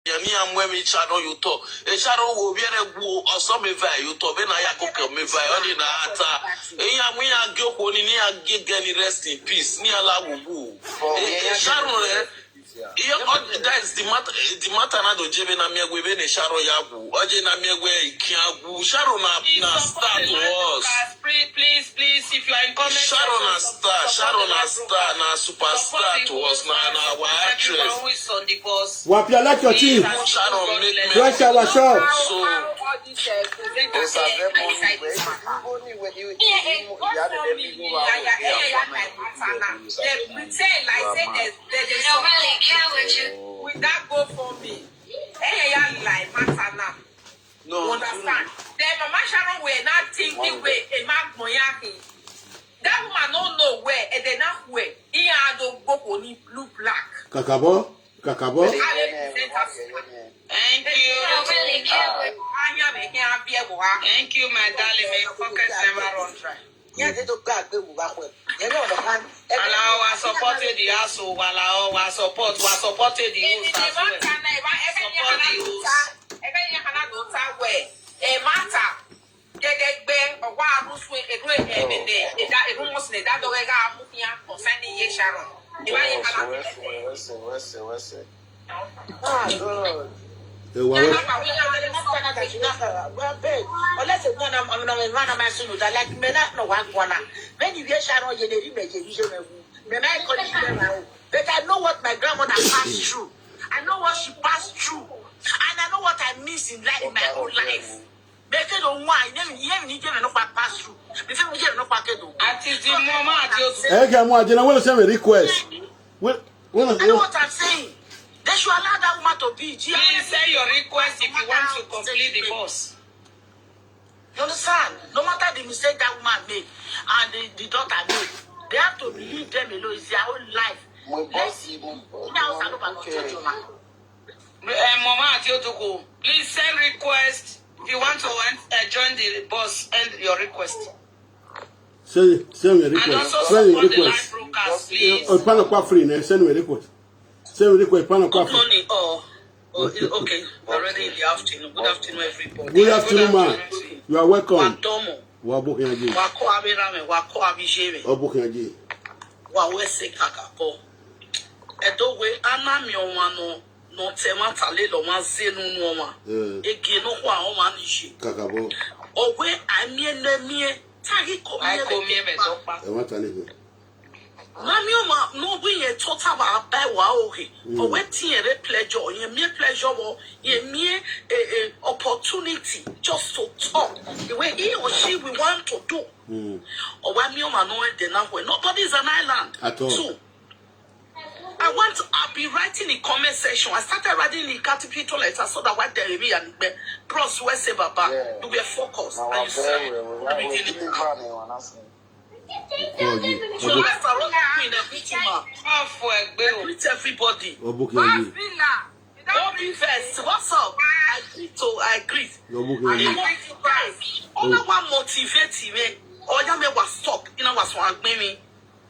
Yami amwemi Sharon you talk. E Sharon will be a go or some vai you talk. When I go me vai only na ata. E ya we a go ko ni a get rest in peace. Ni ala wubu. Sharon that is the matter na do jebe na miegwe be ne Sharon yagu. Oje na miegwe ikiagu. Sharon na start to us. Please, if you are in comment Sharon na star, na superstar to us, na our actress. Wapia like your team. Sharon make me. Rush our show. So. Will that go for me? No. Understand? Then Mama Sharon were not thinking where a man moyaki. That woman don't know where and then not where. He had to go only blue black. Kakabo. Thank you. Thank you, my darling. May your pockets never run dry. Allow us supported the asshole, allow us supported the host as well. Support the host. A matter. Get bang or wild swing a great end in there. It almost let that dog concerning ye Sharon. Unless it's one of my son, like me not know one. When you hear Sharon, you didn't make it. But I know what my grandmother passed through. I know what she passed through. And I know what I miss in life, in my own life. Because of why, you need to know what I passed through. Before we get no packet. Atiti, Mama, I want to send a request. I know what I'm saying. They should allow that woman to be. Please say your request if you want to complete the course. You understand? No matter the mistake that woman made and the daughter made, they have to leave them alone. It's their own life. Mama Atiotuku, please send request. If you want to join the boss, end your request. Send me a request. And also support the live broadcast, please. Send me a request. Send me a request. Good morning. Okay. Already in the afternoon. Good afternoon, everybody. Good afternoon, man. You are welcome. Wako abirame, wako abijeme. Wawese kakako. Edo we anami omano. No tema tale lo ma zenu no ma ege no ho a o ma nishi kakabo owe amie na mie tagi ko mie me dopa e want tale he mami o ma no we ye total ba ba wa ohe owe tiere pleasure ye mie pleasure wo ye mie opportunity just to talk the way he or she we want to do owe mi o ma no de na where nobody is an island at all. So, I'll be writing in comment section. I started writing in capital letters so that what there will be and plus we say baba to be focused. And you say so after all greet everybody. Obi first. What's up? I greet. All one motivate me. Or you may was stop. You know what's one me.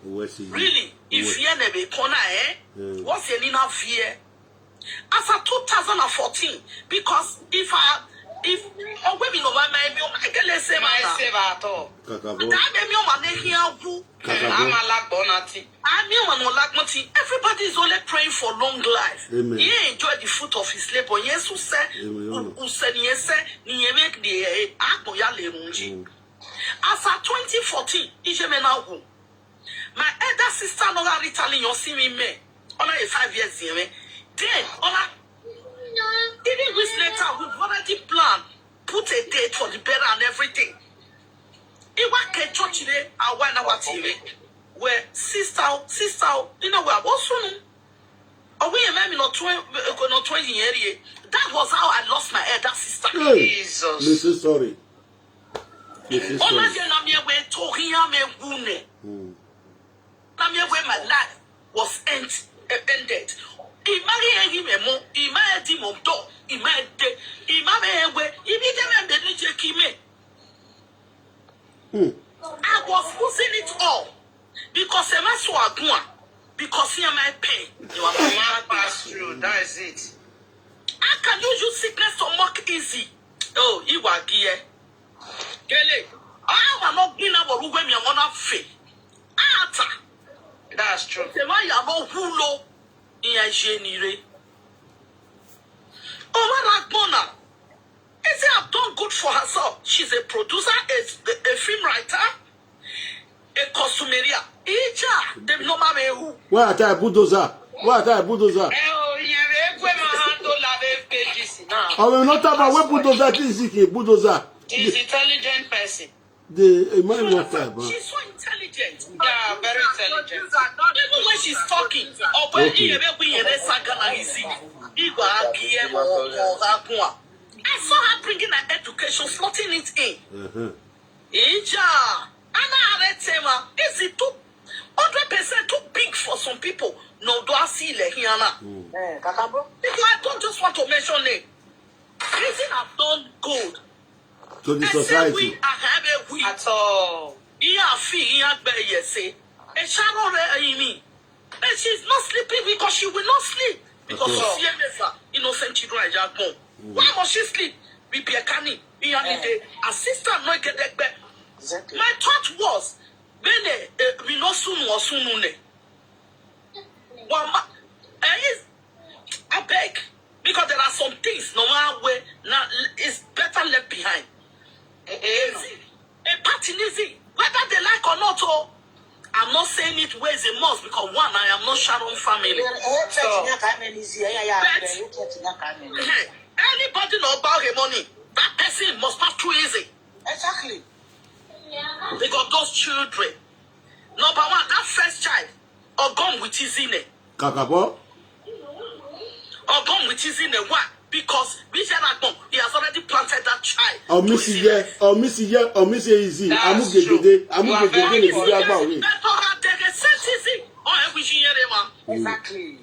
Really, if you never corner, what's your inner fear? As of 2014, because if women over my I can let's say my save at all. Everybody is only praying for long life. He enjoy the fruit of his labor. Yes, who said, yes, as of 2014, my elder sister no got Italy, you see me, on a 5 years, then, even weeks later, we've already planned, put a date for the burial and everything. It was a church today, I went our TV, where sister, you know, where was soon. Oh, we remember not 20 years. That was how I lost my elder sister. Jesus. Mrs. Sorry. Where my life was ended. He married him a mo, he married him on door, he married he married he became a little I was losing it all because I was so agua because he might pay. You are pass through, that is it. easy. Oh, you are here. Gele. I am not being able to when you want to fail. That's true. The man you are not hulo in a genere. Oh, Mona. Is she have done good for herself? She's a producer, a film writer, a costumeria. Ija, the normal who. Where are you bulldozer? Where are you bulldozer? Oh, yeah, we handle lave pages now. I will not talk about where bulldozer is. Bulldozer. She's intelligent person. The man was there. She's so intelligent. Yeah, very intelligent. Even when she's talking, or when you I saw her bringing her education, slotting it in. Ija, is it too 100% too big for some people? No, do I see Lehiana? Because I don't just want to mention it. Reason I've done good to the society. We at all. And Sharon, and she's not sleeping because she will not sleep. Because of CMFA, innocent children are just born. Why must she sleep? We be a canny. The assistant not get that back. My thought was, when we know soon or soon. I beg. Because there are some things no matter where now it's better left behind. A party easy. Whether they like or not, oh, I'm not saying it where is a must because one, I am not Sharon family. Anybody know about her money, that person must pass through easy. Exactly. They got those children. Number one, that first child, or gone with his in it. Kakabo? Or gone with his in it. Why? Because he has already planted that child. Oh, Missy, yeah, oh, Missy, yeah, oh, Missy, easy. I'm going to get Exactly.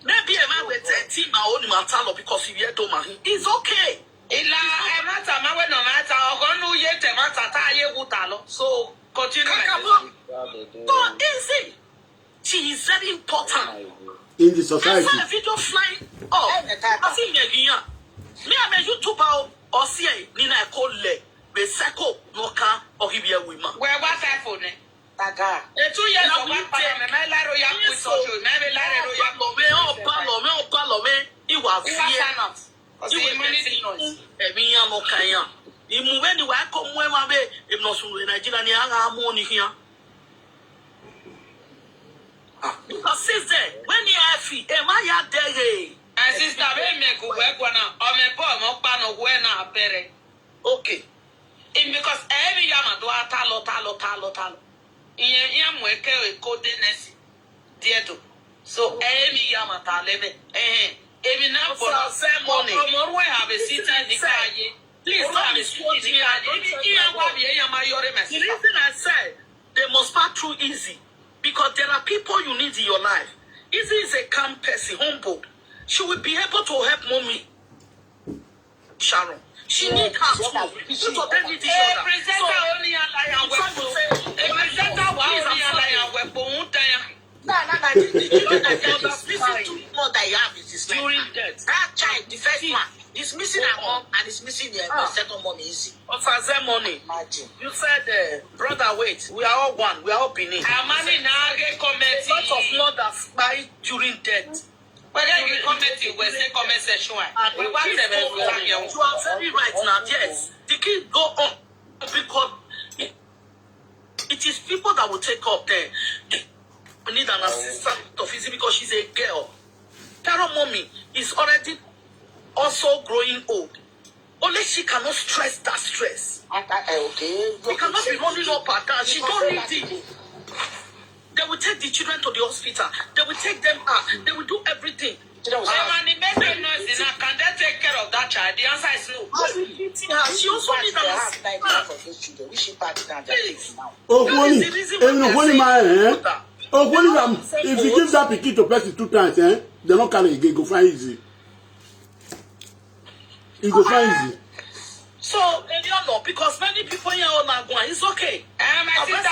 Maybe a man with a team, my own matter because if you don't mind, it's okay. So continue. So easy. She is very important in the society. I saw a video flying I see me I'm a YouTuber or see Nina Cole, be Sako, Noka, or Hibia women. Where was that for me? Taga. 2 years of one parliament, my laro ya with social, never laro ya Palome, you are not. You will manage noise. Emia Mokaya. You move anywhere, come where my baby, if not soon in Nigeria, I money here. Because sister, when you have fee, am I there? And sister, we make a work one or me poor Okpamen or when I pere. Okay. Because every yama do a talo. In work a code Dieto. So every yama talebe. Every now for ceremony. More have a seat in the car. Please let me speak. The reason I said they must pass through easy. Because there are people you need in your life. Izzy is a calm person, humble. She will be able to help mommy. Sharon. She needs her too. Each of them need each other. A presenter only a lion weapon. A presenter only a lion weapon. This is too more that you have is during death. That child, the first one, is missing her mom and is missing the second mom easy. Of her money. Imagine. You said, brother, wait. We are all one. We are all Benin. Our money now get committee. Lots of mothers die during death. Whether you committee, we say comment section. We want them every time. You are very right now. Yes, the kids go on because it is people that will take up there. We need an assistant of physics because she's a girl. Taro mommy is already also growing old. Only she cannot stress that stress. Okay. She cannot be running up and down. She don't need it. They will take the children to the hospital. They will take them out. They will do everything. Can they take care of that child? The answer is no. She also needs an assistant. If you give that pikin to person 2 times, they're not going to go find easy. It go find easy. So, because many people here are not going, it's okay. My sister,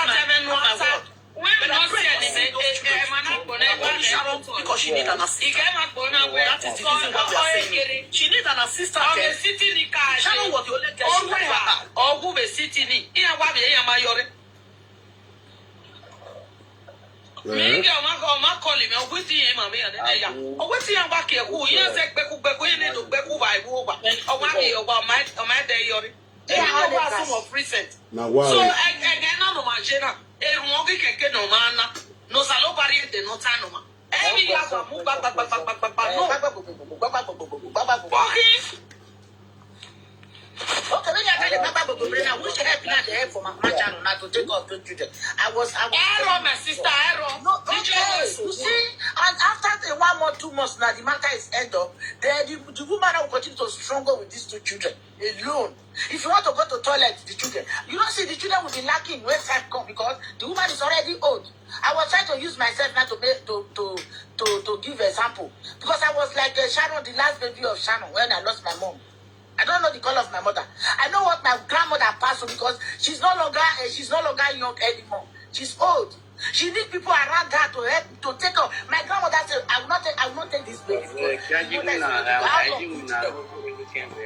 when Because she need an assistant. That is the reason why we are saying she need an assistant. Sharon was the only girl she had. Or who be sitting in? Me get my calling me. Who see him? Me and then ya. Oh, what see him back here? Who? You say beku you need to beku by who? Oh, what me about my day yori. Yeah, I was some of recent. Now why? So I no machina. Mogi keke no mana. No salo pariente no tanoma. Every year I move back. Okay, maybe I tell you, Papa, we should help me at the help for my channel not to take off the children. I was Error, my sister, error. No, okay. You see, and after 1 month, 2 months now, the matter is end up. Then the woman will continue to struggle with these 2 children alone. If you want to go to toilet, the children, you don't see the children will be lacking when time come because the woman is already old. I was trying to use myself now to give an example because I was like Sharon, the last baby of Sharon when I lost my mom. I don't know the color of my mother. I know what my grandmother passed through because she's no longer young anymore. She's old. She needs people around her to help to take her. My grandmother said, I will not take this baby.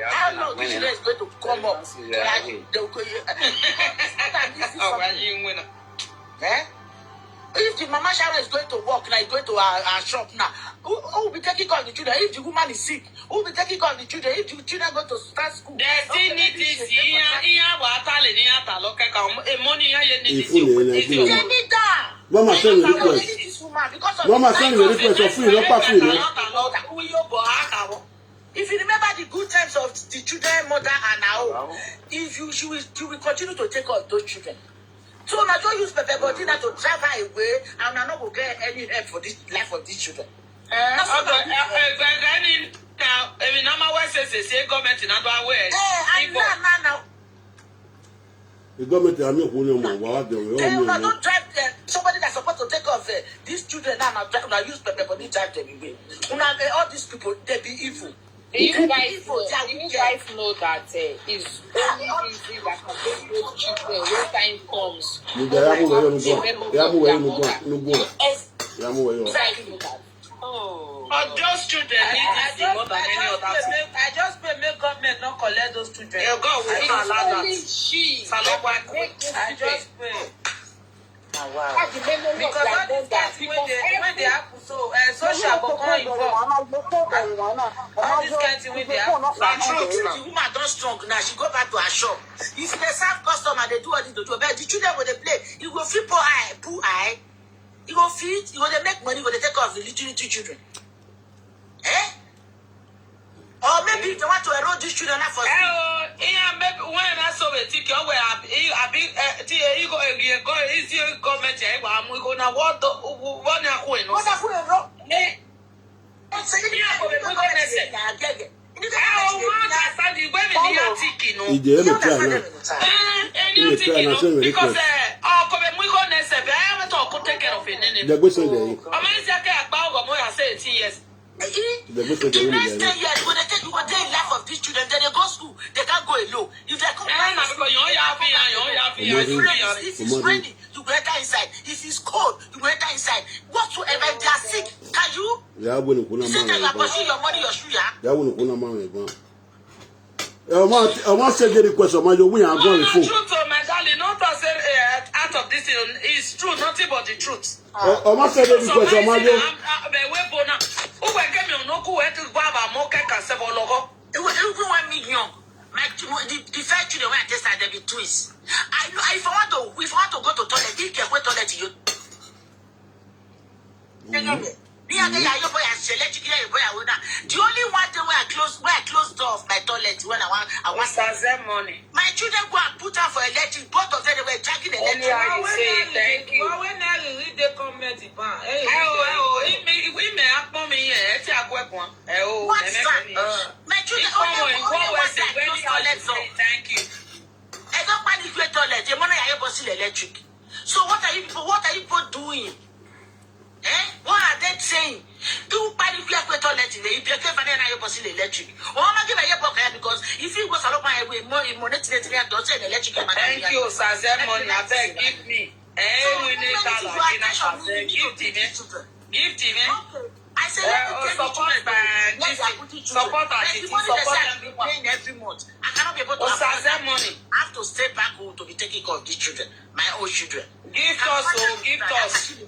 How long this children is going to come up? If the mama Sharon is going to work now, is going to our shop now, who will be taking care of the children? If the woman is sick, who will be taking care of the children? If the children go to start school, they still need this. They need that. Mama send me request. Mama send me request of free, not free. If you remember the good times of the children, mother and now, she will continue to take care of those children. So now don't use Pepe Bodina to drive her away and I'm not going to get any help for this life of these children. Now, The government are not going to don't drive somebody that's supposed to take care of these children now use Pepe Bodina drive them away. All these people, they be evil. You guys know that it's only easy that can bring those children when time comes. Those children need this more than any other thing. I just pray make government not collect those children. God will not allow that. I just pray. Oh, wow. Because all these things when they happen, so social go come involved. All these kinds when they happen. The woman don't strong now. She go back to her shop. If they serve customer, they do what they do. But the children when they play, you go feel poor eye. You go feed. You go they make money. You go they take care of the little children. Or maybe if they want to enroll these children for school. Maybe when I saw a ticket, where you go easy government, we go now what The next 10 years, when they take you a day in life of these children, then they go school, they can't go alone. If they come if it's raining, you go enter inside. If it's cold, you go enter inside. Whatsoever, if they are sick, can you? You say that you are pushing your money, your shoe, I want to say the question, my we are going to truth, my darling, not to say out of this is true, nothing but the truth. I want to say the question, my the first children when I tested them be twins. I know if I want to go to toilet, you can go to toilet you. The only one thing where I close door of my toilet when I want money. My children go and put out for electric. Both of them they were dragging electric. Thank you. When I read the comment, my children thank you. I don't panic with toilet. The money I have was electric. So what are you people doing? What are they saying? Do panic with toilet? If you can't find any electric. Or I'm not giving you because if you go to my way, more money to the electric. Thank you, Sazem money. I beg, give me. We need that. Gift him. I said, support Atiti, support everyone. paying every month. I cannot be able to afford that money. I have to stay back home to be taking care of these children, my own children. Gift us.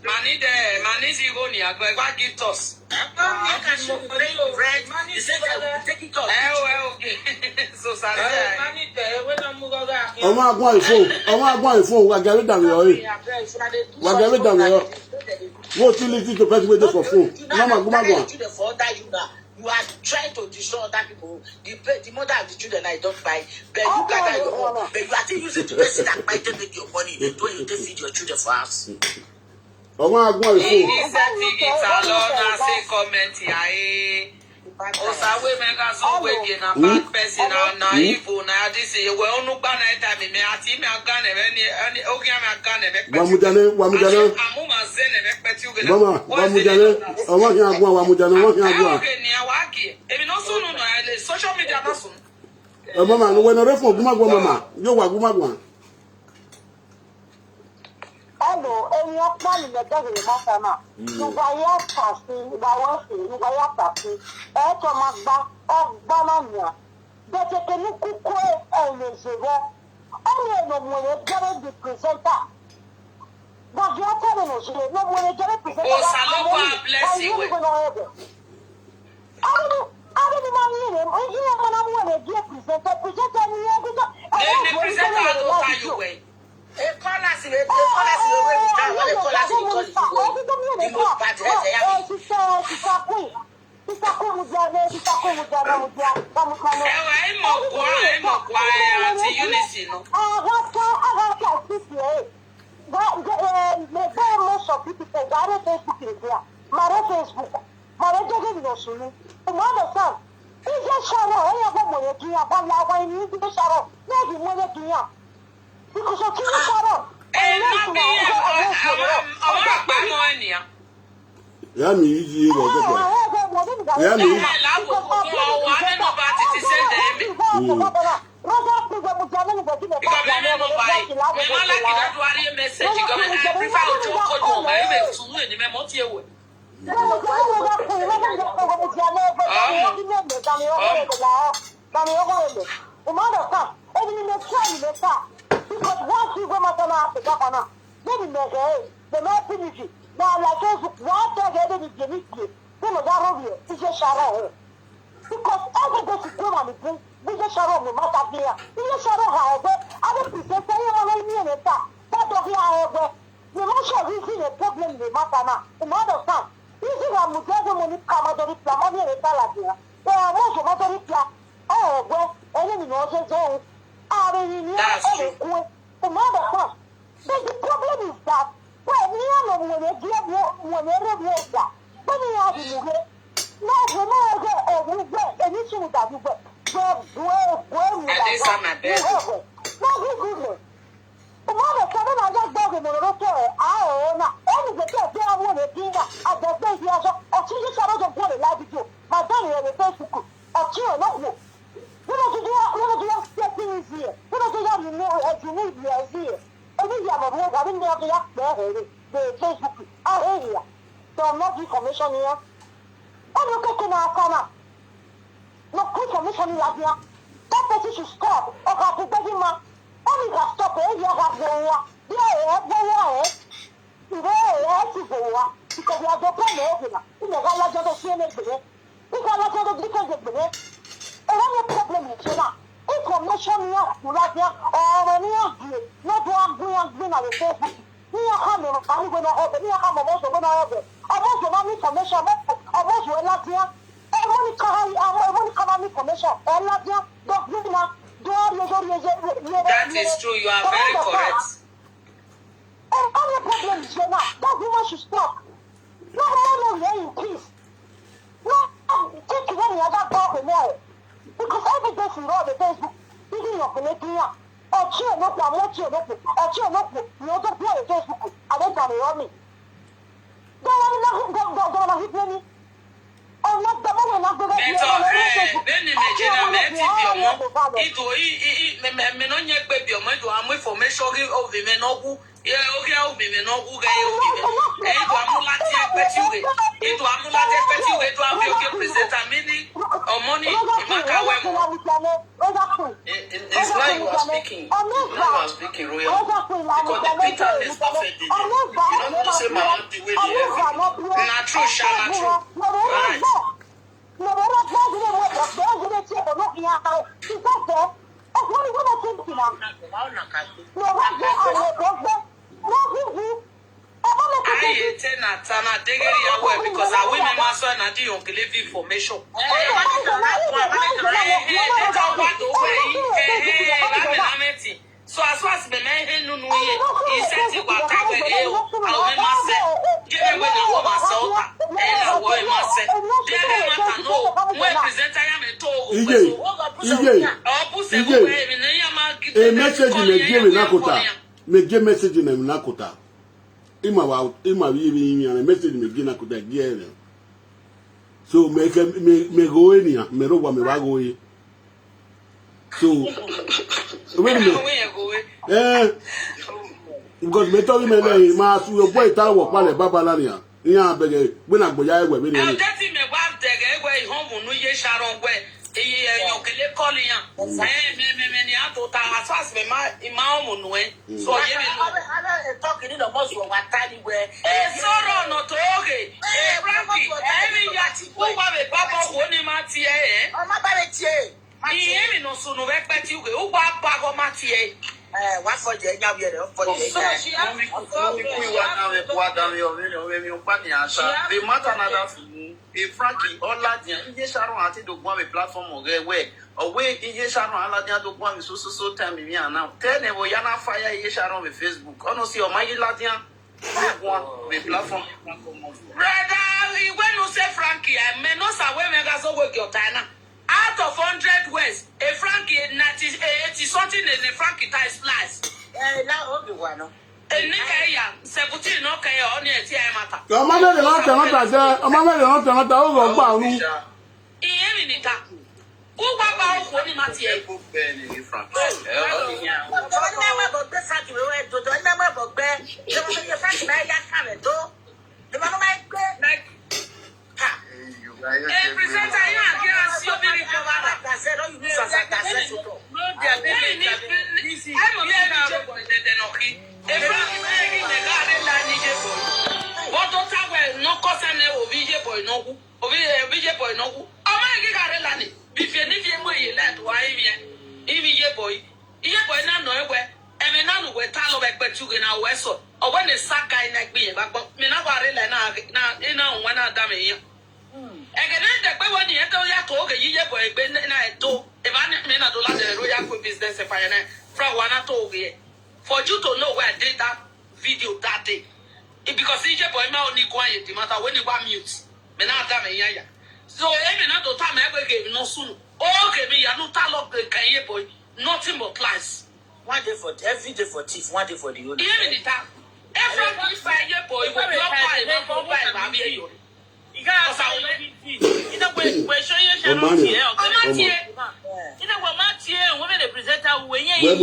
Money there, money is going to gift us. Rent. You said that we'll be taking care of these children. So sorry. What you listen to person waiting for phone? You are trying to destroy other people. The mother of the children I don't buy, but you gather your own. But you are still using the person that might make your money when you take feed your children for us. He comment Osawe mega so we na bad person na evil na this we onu gba na time me ati me aga na any ogi me aga na be Wamujane amuma se na be peti uge na mama wamujane owo hin agwa wamujane wo hin agwa oge ni awagi ebi no so no social media na so mama no we no refo gumagwa mama yo wa gumagwa Hello, any of my letters Masama. You were passing, you were passing, Eto Magba of Banania. But a Kenuku and Zero. Only no one get the presenter. But you are telling us, no one get a presenter. Oh, bless you. I don't know him. You know, when I get presenter, the presenter will tell you way. Because of Sharon. ya mi yi go go ya mi because once you go matana to Gapana, then the no finish. Now, like those what they get in the Geniki, then the Garovia, is a Sharon. Because every day to go on the drink, is a Sharon, no matter here. Is a Sharon, however, other people say, oh, me and that. That of you, however, the most of you a problem in the Matana. In other time, this is a Mugabe when it comes to the Plamoni and Talagia. There are most of other people. Oh, well, enemy knows his own. That's true. The problem is that when you are when you give when you that when you have the no and you should have you but the mother seven I just dog in the rotor. I own only the day I want to do that at the day or she just out of what I like to do. My daddy on the Facebook or chill not. What do you expect in here? What do you know as you need the idea? And we have a work, I didn't have the Facebook. I hear you. So I'm not information here. And you can ask no information like here. That person should stop. Or have to take him up. Only can stop it. You have the war. Because you have the problem. You know, I like to see it. Because I like to do it. Any problem is here. Information here, you like here, or near not one green on the Facebook. Near coming, I'm going to open, near coming, also going to open. I want to know information, I want to let here. I want to come information, and let here, that is true, you are very correct. And any problem is here now, that woman should stop. No money here in peace. No, take any other problem now. Because every day you know the Facebook, you know, connecting up. Or chill, no, or chill, no, you don't play Facebook. I don't tell me. Don't hit me. I'm not the one, not the then imagine a me no nye baby o me do am information of me no gu oge o me no gu ga o me e do amula ti apeti uge e do amula ti apeti uge do am oge presenter mini o money maka we mo it's like you are speaking royal because the bitterness affected you don't know say my auntie wey dey everything na true sha na true right I tena degeri ya we because I women must na di on give information. So as far as the man no no he said he was covered I will must say give me when I was so and I will must say there matter no when present I am to a message me give message in Nakota. Ima a message me give Nakota give. So me go in here, me roba me wa go. So wait a minute. Because me told me ma su your boy ta wo pale babalania. Iya bege we na gboya ewe me ni. And that me wa dege ewe home no ye Sharon we. Yokele calling me ni ato ta asas me ma home no so ye me no talking in the most of what time where sorrow no to oge Frankie every yati wo wa be baba wo ni ma tie o ma ba be tie iye mi no so no expect you wo wa ba go ma tie wa for je nya we dey for je so she have the matter another Frankie all that Sharon ati do go on platform where away Sharon all that do go so time me now tell them we yana fire Sharon with Facebook ono see o my ladian go on platform brother when you say Frankie I may not say we mega so work your time out of 100 words a Frankie 80 something in a Frankie tie splice now obi wa no Enikaya 17 no kaya oni eti ai mata. O ma le no ta se, o ma le no ta o go gba ru. Iye mi nita. U gba ba o ko ni mati e. Presenter you again see obi for you to know where I did that video that day. Because CJ boy ma only quiet the matter when you want mute. Me na da me ya. So every na to time I give no soon. Okay, me ya no talk can boy. Nothing but lies. One day for every day for thief, one day for the old. Even the time. Every fire boy will drop by you. You got you know when show you Sharon here. You know what Matthew women the presenter when you we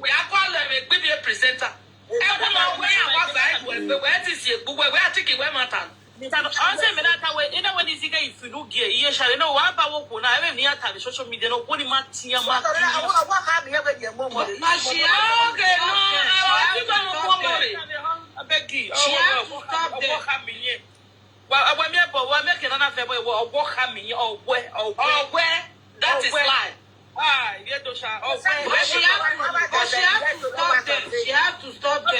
are calling a baby presenter. Everyone where is it? Where are taking where matter? Also, you know when you see if you look here, you shall know what about when I have near time social media. No one Matthew. What happened here? I beg you. Well, we're making another way. Walk me or where that is lie. She has to stop them.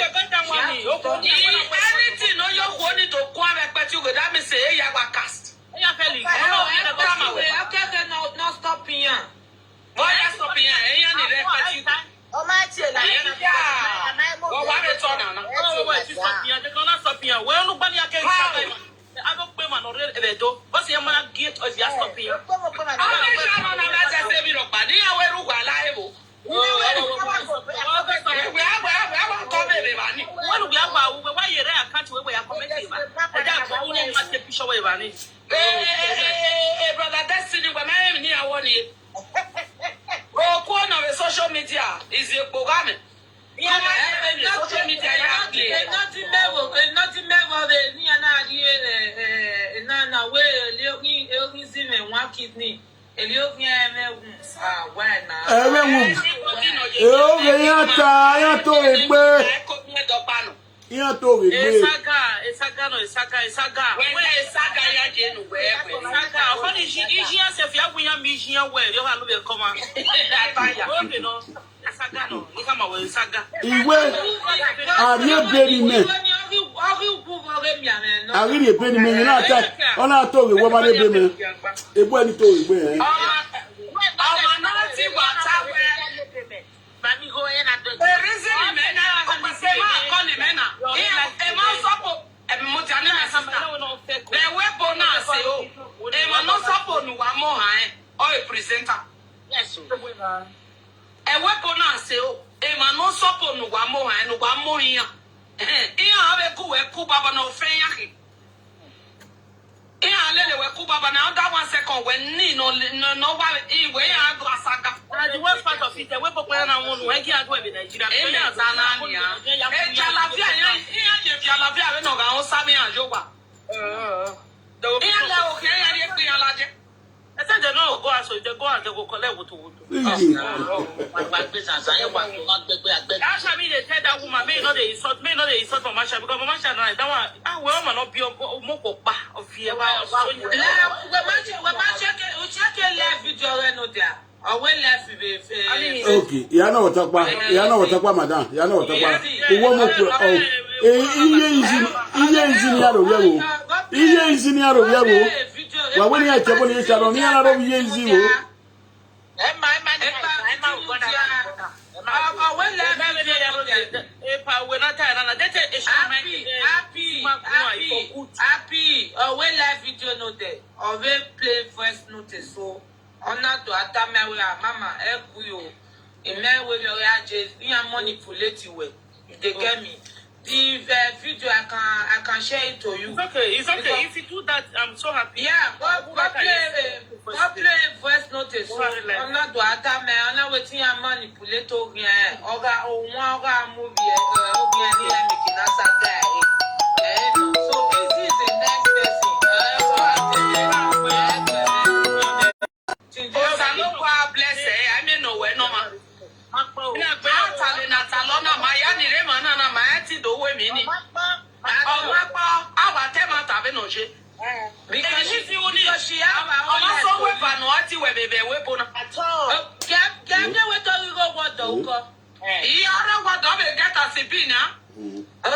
Anything no you want to go and you that me say you have cast. After that not stopping here. Why are stopping here? You oh my dear, well, nobody can I don't pay man already. What's your man get or just stop here? Brother, is a program. Yeah, social media. Nothing level. Na we Elizim and one kidney. Why okay, you know what about madam. You know what about well, when you have trouble, you shall only have zero. Happy. When live video no day. Or we play first notice. So, on not to attack me with mama. Help you. In my way, you are just manipulate you. They get me. The video I can share it to you. It's okay. If you do that, I'm so happy. Yeah, go play voice notice. I'm not to attack me. I'm not waiting and manipulate movie. Making us a guy. So this is the next person. Bless I mean no way no man. Because she have also weapon what you weapon at all.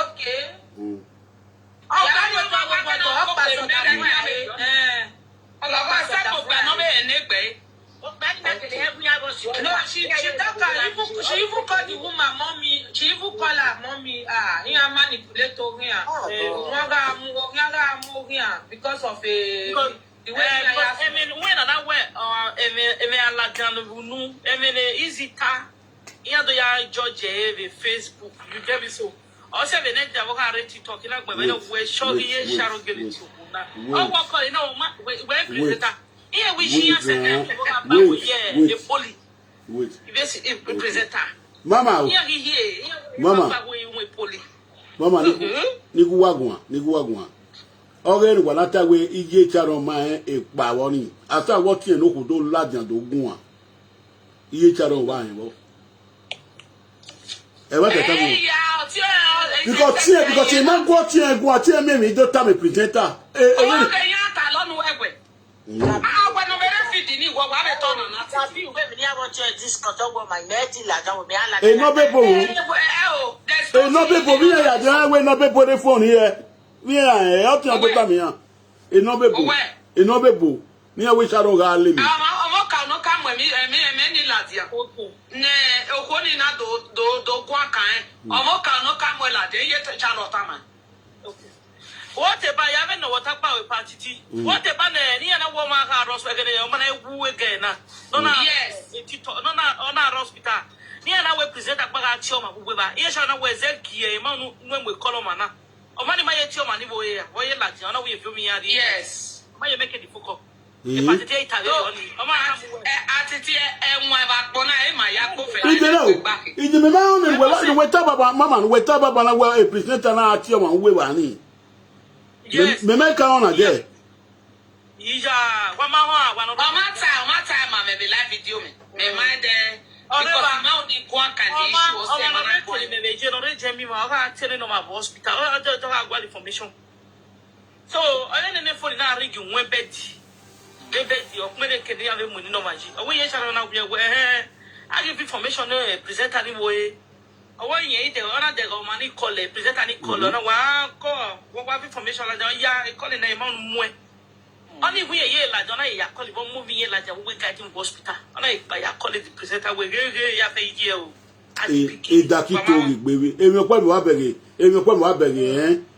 Okay. No, she even called the woman mommy. She even called her mommy. You are manipulator here. Because of the way I mean, when I went, easy ta. Here do ya George Facebook. You get me so. Also, the next day I read TikTok. Like we show here Sharon get it to. Oh, what call you know? Where presenter? Here we see us and the police. Wait. Presenter. Mama. Mama. Mama, nigu wagwa. Ore ni walata we ije Sharon ma e pa woni. Asa wo ti en okudo ladian do gun a. Iye Sharon wa yen bo. E wa teta mo. Because e ma go ti en go ati e me do ta me presenter. Phone here. We are out of the time. A noble. Near which I don't got limit. No come with me, many lads. Ne, Okoni na do Quakai. Omoka no come well at the yet Charlotte. What about you haven't know what about party? What about any other woman house again? Yes, no, on our hospital. Near our present a bag of choma who will buy. Yes, I know where Zeki, man, when we call Mana. Or money my choma, where you like, I know we feel me. Yes, why you make it difficult? Atiti Italy only. Atiti enwe bakpona e ma ya ko fe. Ije me ma on we ta baba mama we ta baba na we presenter na ati o ma we wa ni. Me me ka on there. Ija, wa ma ho wa no. Mata ma me be live video me. Me mind because now the one can the issue was say man call me be je no re je mi ma ka tell no ma hospital. O do agwa information. So, I didn't for na rig one bedi. The bedi Okpamen ke dia money no maji. We ye Sharon na we I give information present any way. Awon yen de ona de go mani call present any call na wa call what information la ya call na e ma mu e. Only we ye la jona ya call bo movie ye la ja we guide him hospital. Ona e pa ya call the presenter we ya fe ye o. E daki to rigbe. Emi po mi wa bere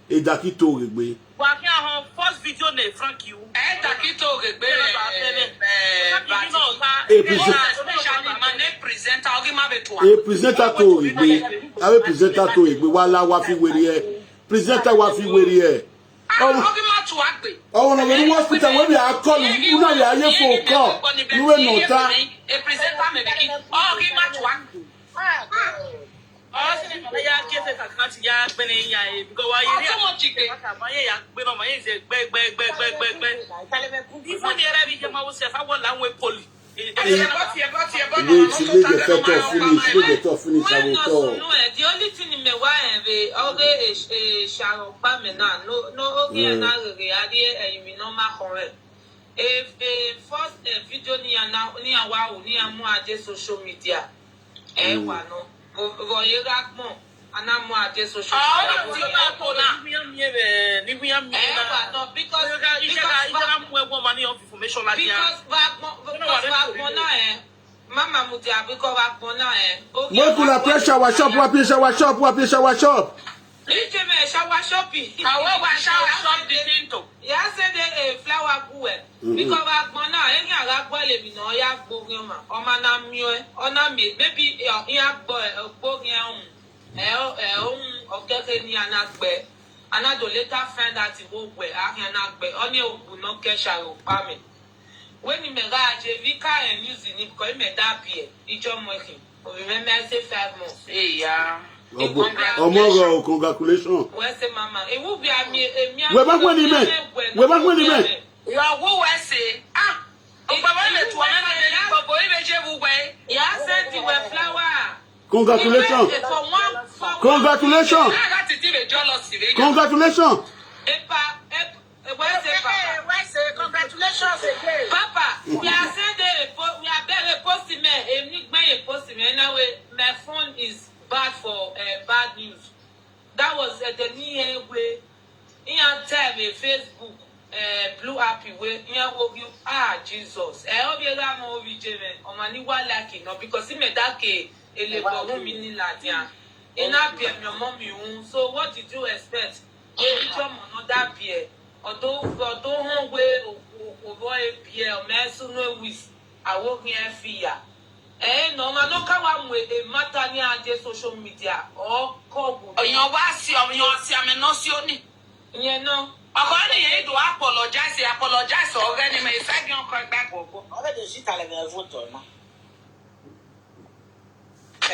e daki to rigbe. Wa ki ahon first video na Frank you. daki to regbe presenter ogi ma be to. E presenter to rigbe. Awe presenter to rigbe wa la wa fi weri e. Presenter wa fi weri e. Ogi ma to agbe. Oh no, we hospital we be a call you na ya ye for call. You we no ta. E presenter me be ogi ma to agbe. Oh, si mo ya kefe kakati ya gbene ya e because wa ye so much ike ma ye ya gbe no ma ye se gbe. Ifo ni era bi je ma wo se fa wo la won poli. Wait, make the talk finish. I will talk. No, the only thing in me why okay Sharon Okpamen no okay na ready and you normal correct. If first video ni awa ni amu aje social media wa no go ye gak mo anamu aje social media no because information like Mama mudia because Okpamen okay Mo kula pressure wa shop wa shop. Ije me shower shopping. Awe wa shower shop the pinto. Ya say the flower buwe. Because Okpamen any aga gbo le mi no ya gbo ma. O ma na mi o na mi maybe ya gbo yen okeke ni anagbe. Anado later find that he go gbe anagbe. Oni ogun no ke Sharon Okpamen. When he me ga je vika and using it because he me da pie. Ijo mo hin. O remember say 5 months. Yeah. Omogo congratulations. Where say mama? It will be a me. We back when he met. You are who I say. Okpamen to another boy be je bu gbe. Ya said you were flower. Congratulations. Congratulations again. Papa, we are saying we are better posting me. Anyway, my phone is bad for bad news. That was the new way. In time, Facebook blew up way. Jesus. I hope you got more vigilant. On my new one lacking, no, because he made that case. Your mommy. So what did you expect? That beer. Although I work here fear. No man, no come with a matter near social media or call. Your was your notion. You know, according to apologize already. May second call back. Already she tell me a vote on. I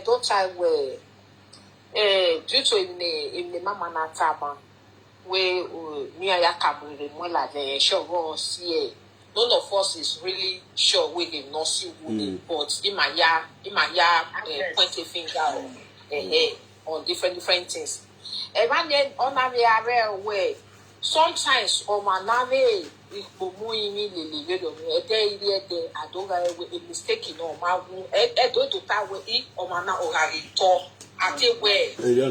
don't due to in the mama na taba where near Yakabri Mola the sure see none of us is really sure we did not see but in my point a finger on different things. And then on a rare way sometimes on my name I don't have a mistake on my room. I don't do that with it or my now or I talk. I take where you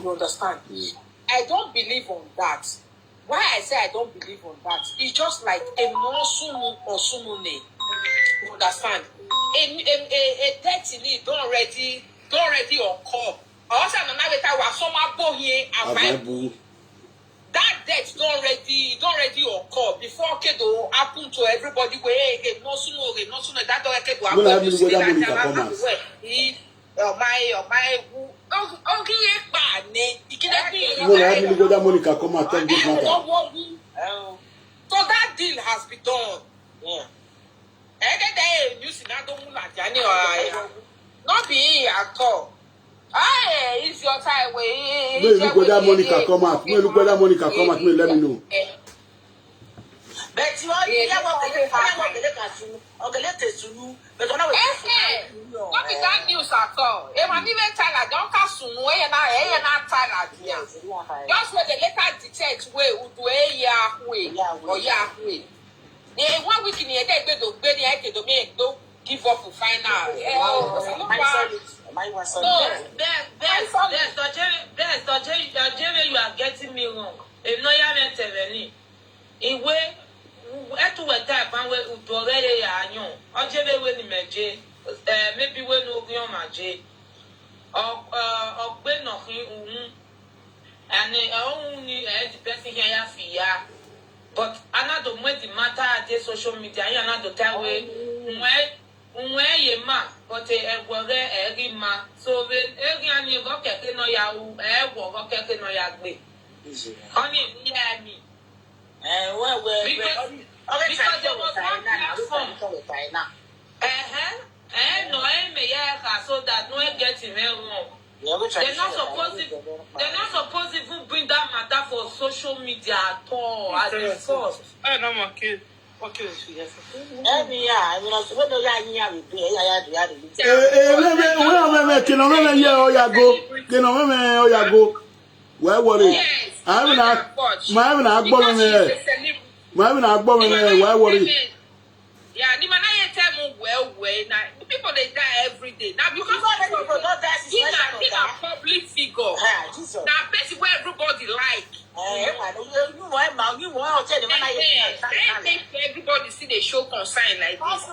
understand? I don't believe on that. Why I say I don't believe on that? It's just like a no sumu or sumune. You understand? A death in it don't already occur. Also, I'm not some boy here and that death don't already occur before Kedo happen to everybody where no sooner that don't my okay, bad, Monica, come and tell this matter. So that deal has been done. Yeah. Every day, you see, I don't like Johnny or not be at all. Aye, it's your time. Look whether Monica come out. Look whether Monica come out. Let me know. But you are not be that news at all. If I'm even tired, don't cast some way and I am not tired. Just when the letter detect way, Yahweh or Yahweh. 1 week in a day, they don't give up to find out. You are getting me wrong. If no, you haven't telling me. Etu weta banwe utore ya anyo ojebe we ni meje maybe we no ogun maje ogbe no hin ohun and ohun ni the person here ya fiya but another when the matter at social media you another tell we nwe ye ma but egwore eri ma so we eri ani go keke no ya wo go keke no ya gbe oni ya mi because there was one platform. No, so that no one gets him wrong. They're not supposed to even bring that matter for social media at all as a source. No more kid. Okay, where worry? My why worry? Yeah, the man I tell me well, now people they die every day. Now because he's a public figure. Now basically where everybody like. Everybody see the show consign like this.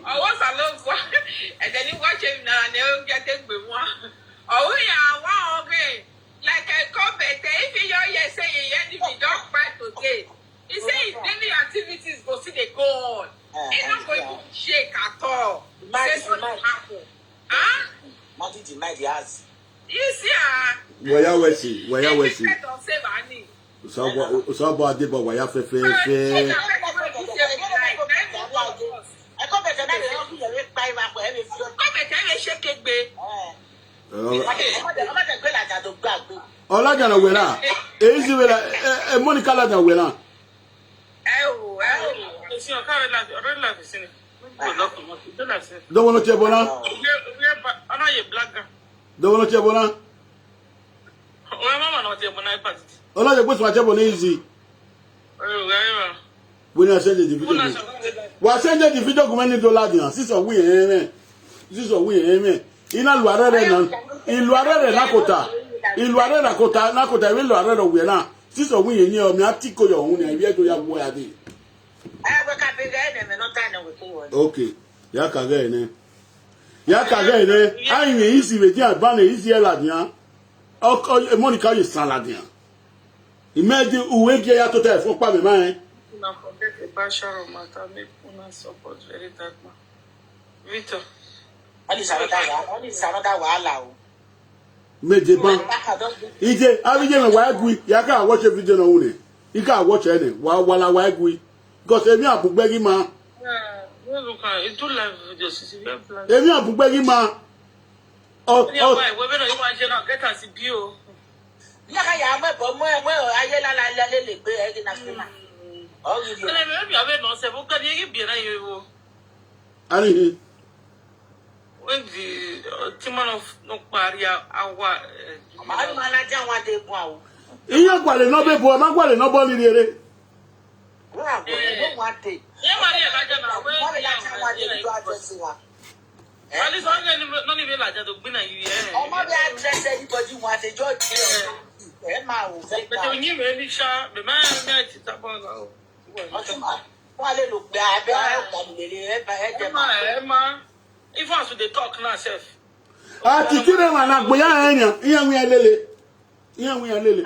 I was alone for and then you watch him now and they'll get it with one. Oh, yeah, wow, okay. Like I come better if you hear saying if you don't fight today. He say his daily activities go see they go on. It's not going to shake at all. Say what happen. Huh? What did you mind the ass? You see, where you were see. So about the boy, I feel Olagana wera. Easy wera. Monica Lagana wera. Don't want to tell Bona? Don't want to tell Bona? Ola je gbe so easy. When I send the video. Wa send the video go many dollars yan. Siso we amen. Ina lu arere na. Ilu arere nakota. Ilu arere nakota we lu arere we na. Siso we yen o mi atiko yo hun ni e to ya bo ya de. Okay. Ya ka ga ene. Ayin isi we dia ba na isi e la dia. O Monica is saladian. Imagine uwe ge ya to te fun pa me ma Now forget about Sharon matter, make una support very that man. Victor. Only another wahala o. Meje ban. Ije, abije me wa agui, ya ka watch video na une. You can watch any. Wala wa agui. Because emi abugbegi ma. Yeah, look at it. Do live videos. Emi abugbegi ma. Yeah, why? We better you want to get us bio. Ya ka ya mo aye la le pe e na fi ma. Oh, you. Maybe I no se bo ka die bi na yo. Ani. When the Timon of Okparia awa. Ma na ja wa de bu awo. Iya gwale no be bo, ma gwale no bo ni rere. Wa go wa de. Yeah, Maria la ja na we. Wa de do address wa. Ali so no ni be la ja to gbina yi eh. O ma be address anybody wa de judge. E ma o. But you need really sure the man na ti ta bo na. Wọ́n lè lò pé abẹ́ ọ̀pọ̀ lè ẹ bá ẹ jẹ máa. Emma, if once we dey talk now, self. Atiti na mana gboya enya. Iya lele.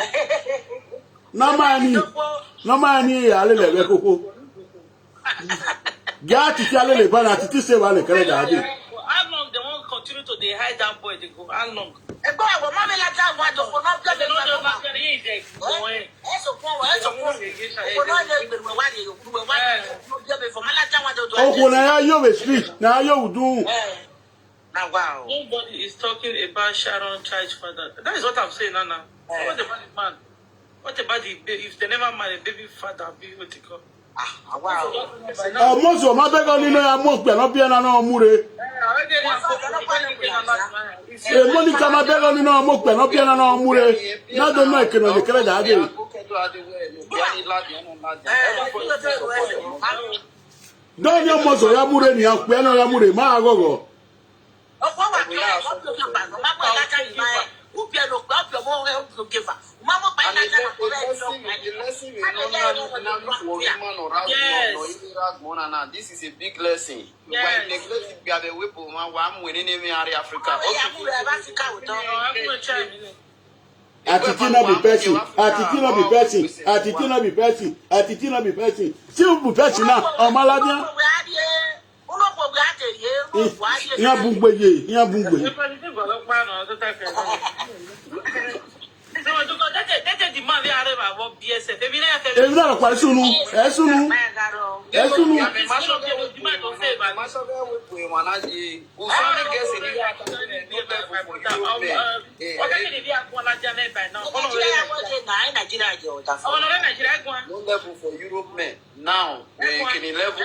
Na mani ya lele be koko. Ja Atiti alele ba na Atiti se ba le kere da ade. How long they won't continue to they hide that boy? They go. How long? Ego awo mama la ta wa do ko no play They be don't know no. about the age. Eso ko no le be wa de ku we wa no play be for mala ta wa do. Oko na ya yo be street, na yo udu. Now wow. Nobody is talking about Sharon church father. That is what I'm saying, Nana. What about the man? What about the baby? If they never marry, baby father, be what they call. Wow. Most of my beggar ni na most be no bia na no mure. Monica ma beggar ni na most be no bia na no mure. Na do no ekeno de kere da ade. Don yo mozo ya mure ni akpe na ya mure ma agogo. This is a big lesson. We are the weapon. I'm winning in Africa. Atiti no be person. Atiti no be person. Atiti no be person. Atiti no be person. Si o bu person na o maladia. Iya bungbe. Ebi na kwa sunu. Esunu. No level for Europe men. Now, we can level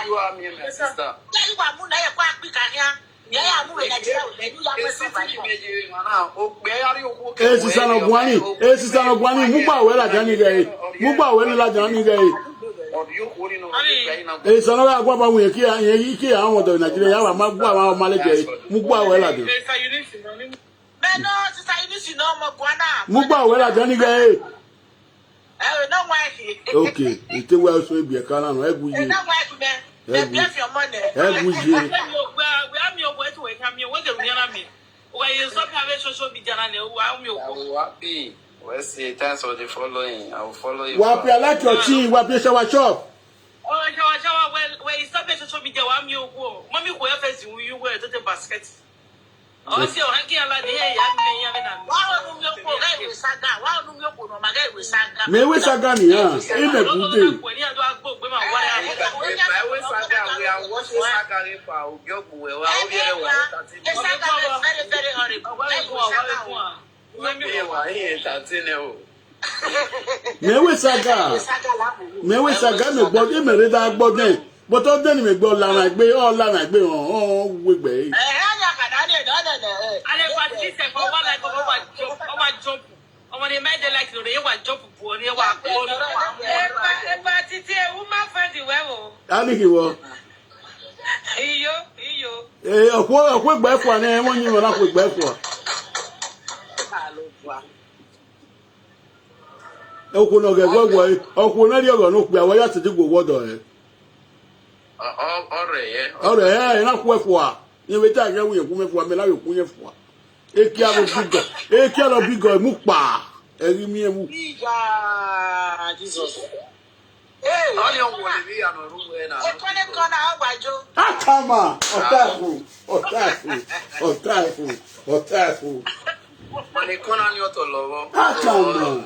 you are me, my sister. Esisa no gwani mugba we la jani ge. Mugba we la jani ge. Esisa no agwa ba we ki an awon do Nigeria ya wa magba wa maleje. Mugba we la de. Mugba we la jani ge. Okay, ite we also e bi ka na no eguje. Thanks for the following. I will follow you. Wapi like your tea, wapi shower shop. Oh, shower. Well, you stop social media. I'm your go. Mommy, go first. You wear the basket. Oh, see, I'm here. Like Me we saga ni ha. E me good Me we saga me gbọ́ me re da gbọ́ den. But o den me gbọ́ la na gbe we gbe. Ani ki wo. Iyo. Okwo gbe fo na won yin na gbe fo. Okwo no ge gbo okwo na ri ogo no pe awo ya ti gbo wodo e. Ore na ku efo a. Ni we ta ge wu ku me fo me la yo ku ye fo. Eki alo bigo mu pa. Eri mi emu. Jesus. Akama, otafu. Akama.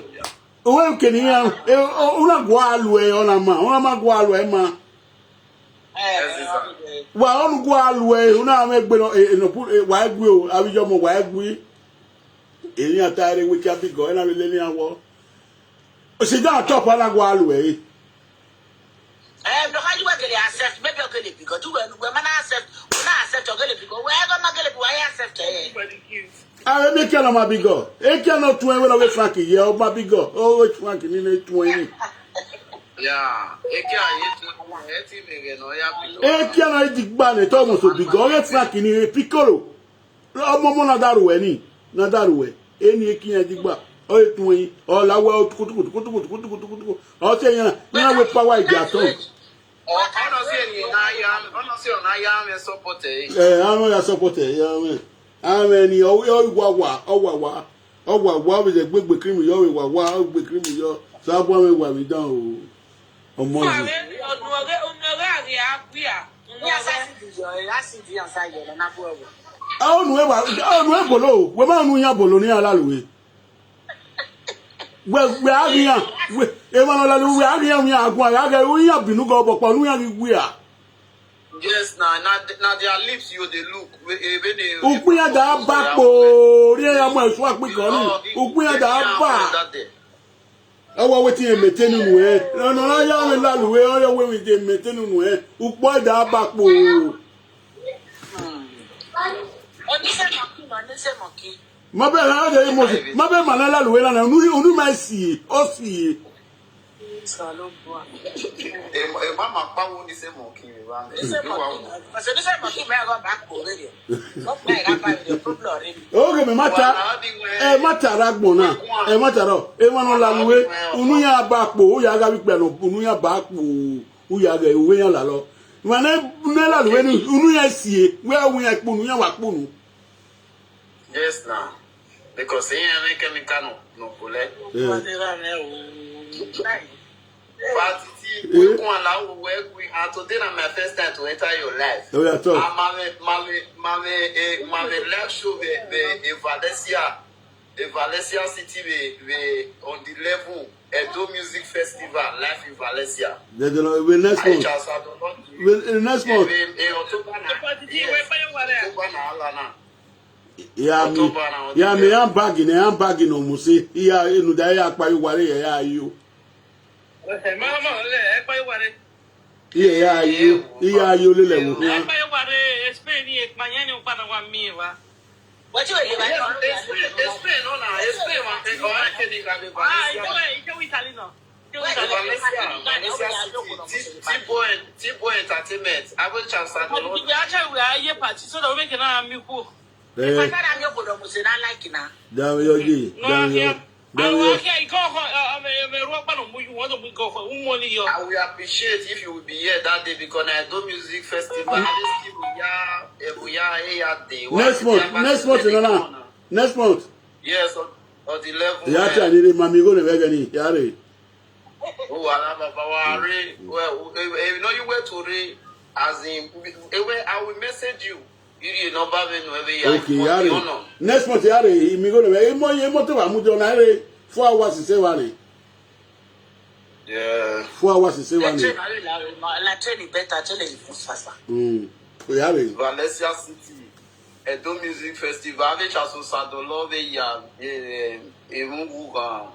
Owe keniya, una gwalu e ona ma gwalu e ma. Wa onu gwalu e una me gbe no wa egbe o, abijo mo wa egbe. Eyin atare we ka bigo e na le ni awo. O se da top ala gwalu e. No, how you get accept? Maybe I'll get it because you when I accept, I'll get it because we're gonna get it. Why accept it? I make you my bigo. E cannot 20 when away Frankie. Yeah, my bigo. Oh, Frankie, ni 20. Yeah, e cannot digba ne to mo so bigo. O Frankie ni piccolo. Ọmọ mo na daru we ni. Na daru we. Eni e kiyan digba. O 20. O lawe o kutukutu. O se yan. Na we power ija ton. I'm a supporter. I'm any wa with a big cream, you are wild, big cream, you so what we don't. On Monday. Oh, no, below. Woman, we are Bologna, Lalue. Well, we are here. We are here. We are Binugo, but we are. Yes, now their lips you they look. Ukuya da bapo, ri ya mo so ape kan ni. Ukuya da ba. Awo wetin e maintain nu e. No ya we laluwe, o ya we dey maintain nu e. Upo da bapo. Ma be la de mo. Ma be ma la laluwe la na unu ma si, o si. Mama Pawu ni se monkey me ba me. Okay, me mata. Mata ragbo na. Mata ro. Won la luwe. Unu ya bapo, o ya ga bi pelu. Unu ya bapo. O ya ga ewe yan la lo. Mane la luwe ni unu ya sie. We unu ya po, unu ya wa po nu. Yes now. Because here I can no pole. But we go allow work we are today na my first time to enter your life. Oh yeah, talk. Mame live show the Valencia city we on the level Edo Music Festival live in Valencia. The next month. Next month. Yeah, me am bagging on Musi. Yeah, inu da ya pa iware ya you. Yeah, you little. What you Tipo entertainment. I will chance at the We are here party so that we can have me who. if I can't have your good, I like it now. Damn you, damn you. I will appreciate if you will be here that day because I do music festival. Next month. Yes, on the level. Yeah, I need my amigo never any. Yare. Oh, I well, you know you were to read as in. I will message you. Okay, Yare. Next month, Yare. Me go never. Mo to amujo na re. 4 hours is one. Yeah. 4 hours is one. La training better. Training is faster. Yare. Valencia City. Edo Music Festival avec Chasso Sadolo ya Emunguga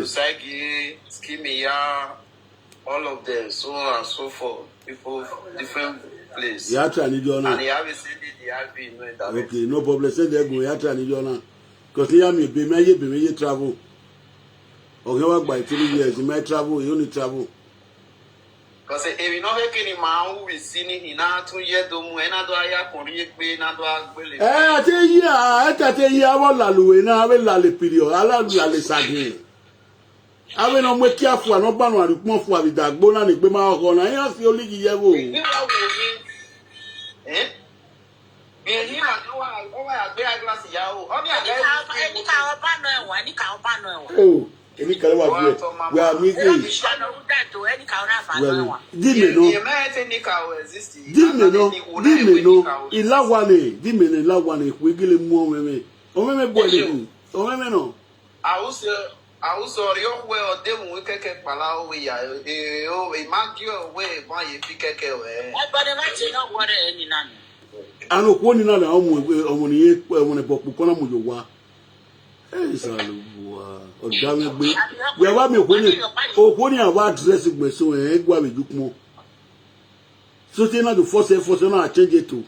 Sagi Skimia all of them so on and so forth people different places. You try need you now. And they have said they have been knowing that. Okay, no problem. Say they go. You try need you now. Because you have me be me travel. Okay, work by 3 years. You might travel. You only travel. Because if you know any man who is seeing in now 2 years, do mu ena do aya kori pe na do agbele. Ate ya wa la luwe na ave la le period. Ala la le sagin. Ave no mo kia fu no ba no arupon fu abi dagbo na ni pe ma ko na yan fi oligi yewo. Ni ma o wa agbe glass ya o. O ni Any kind of panel, any kind of panel. Oh. Any kind of way. We are meeting. Dime no. Ilawane. We give more women. Omeme boy. Omeme no. I also your way or them we can pala we ya. We mark your way by a picket away. But imagine not what any none. I know one in another omoni when a book on a muwa. Hey, Saluwa. We are me when you are dressing me so and go with you more. So, the force now change it to.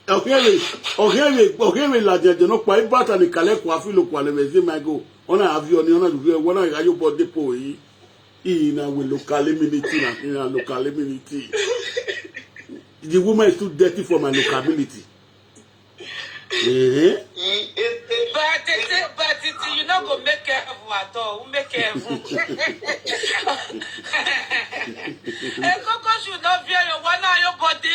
Okay, like that, no quite better than the collect what feel look while I go. On I have you on the honor to when I you bought the poi in our local immunity in our local immunity. The woman is too dirty for my locality. But you know no go make heaven at all. Who make heaven? Coco should not fear your one eye your body.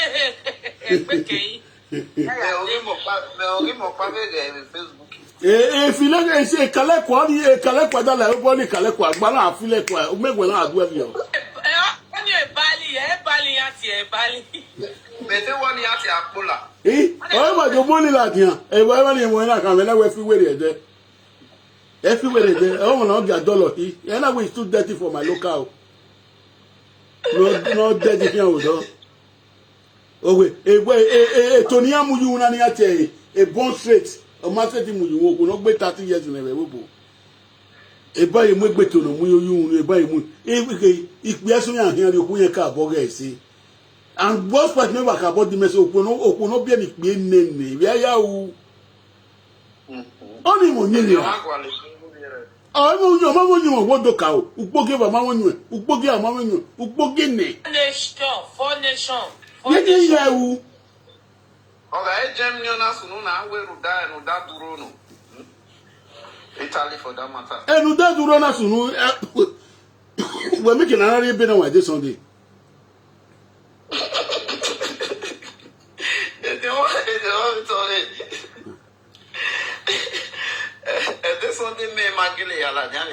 If you like, I say, collect one, collect what I like, one, collect what, but I feel like what, make one out with you. Bali. Eh? Oh, my, your money like here. And wherever you want to come, and I will feel where you're there. Everywhere there, I will not get $1. And I will too dirty for my local. No dirty here, though. Oh, wait, Tony Amu, a bone straight. A master team will not be 30 years in a robo. A buy a mugbe to no you, a buy moon. If we are so young here, you car bogey, see. And both part never about the mess open no be any being named me. We are you. Only Munia. I know your mamma, you want to cow, who give a mamma, who bogi a mamma, who bogine. Nation, for nation. Yeah, Okay, Gemini Sununa will die and that Durono. Italy for that matter. And that Durona Sunu, we're making another bit on this Sunday. This Sunday, may Magilla.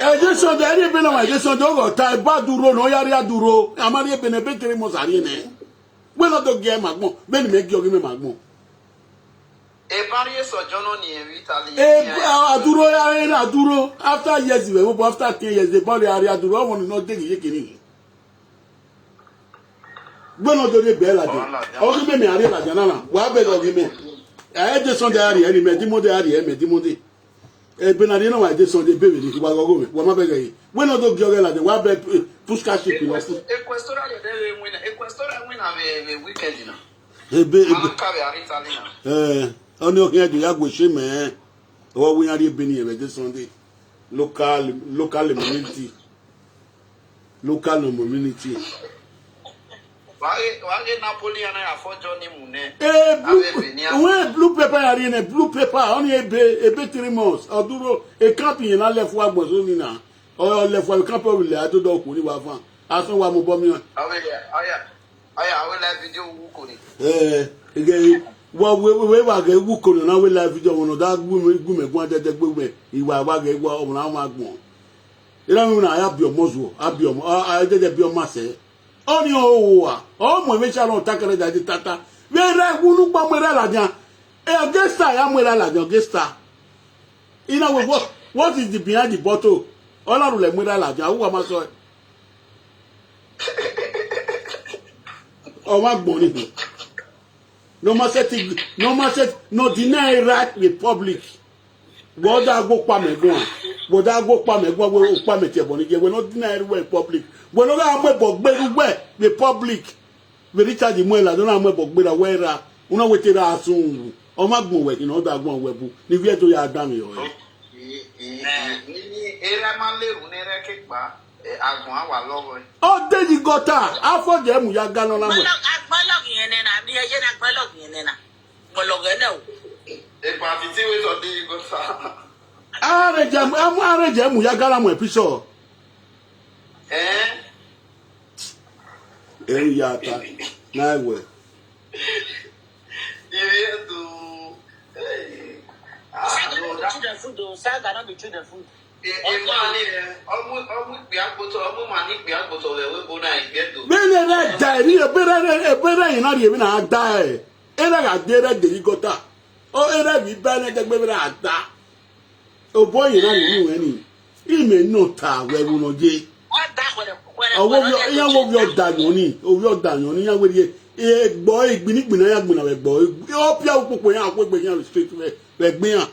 I just saw the area been on this Sunday. Type bad Duro, no Yaria Duro, Amaria Benebetri Mosarine. We're not the game, Magmo, then make your game Magmo. A barrier sojourn in Italy. Aduro. After years, after 10 years, the body area Aduro want to not take it. Bueno, de Bella. Oh, me, Ariela Janana. Why beg of him? I just on the area, and Medimo de Aria, Medimo. A Benadino, I just on the baby, Wamabega. Bueno, the Giola, the Wabe Pushka ship. Equestora win a weekend. A only here the Yagushi man, or we are been here this Sunday. Local immunity. Why Napoleon and for Johnny Mune? Blue paper are in a blue paper, only a bit 3 months. Or do a camping and I left one was only now. Or left one couple with I don't know who you are. I saw one more. I will have video. Again. Well, we were going to go now. We live video on that woman wanted the women. You were wagging on our magmo. You don't know, I have your muzzle. I did a bio masse. On your my Sharon tackle that the tata. Where who look by Meradia? A guest I am with a guest. You know what is the behind the bottle? All I will let Meradia. Who am I sorry? Oh, my bonnie. No matter no deny right republic. What I go Okpamen go. What I go Okpamen go Okpamen Teboni. We not deny republic. We no ga mo bogbe republic. We Richard Imuela don't am bogbe la wera. Una wetira asun. O magbo we no da gbo webu. Ni vie to ya dan yo. Ni era maleru ne reke gba. Agun awa lowo. Oh, there you got her. I forget mu ya gano la mo. Agbọ́lọ́gì yẹn nena, bí ẹ ṣe na agbọ́lọ́gì yẹn nena. Gbọ̀lọ̀gẹ̀ náà o. Epa titi we so dey go sa. Areje mu ya gala mo episode. Ya ta. Na we. You do. Saga no be children food. Bene na diary, ebere ina ri na die. Era ga dere de igota. O era bi bene de gbe na da. O boy ina ni we ni. Ime no ta we ru no je. Owo yo wo da yoni, o yo da yoni ya we ri egbo igbinigbina ya gbina we gbo. O pia opopo yan apegbe yan straight we gbin yan.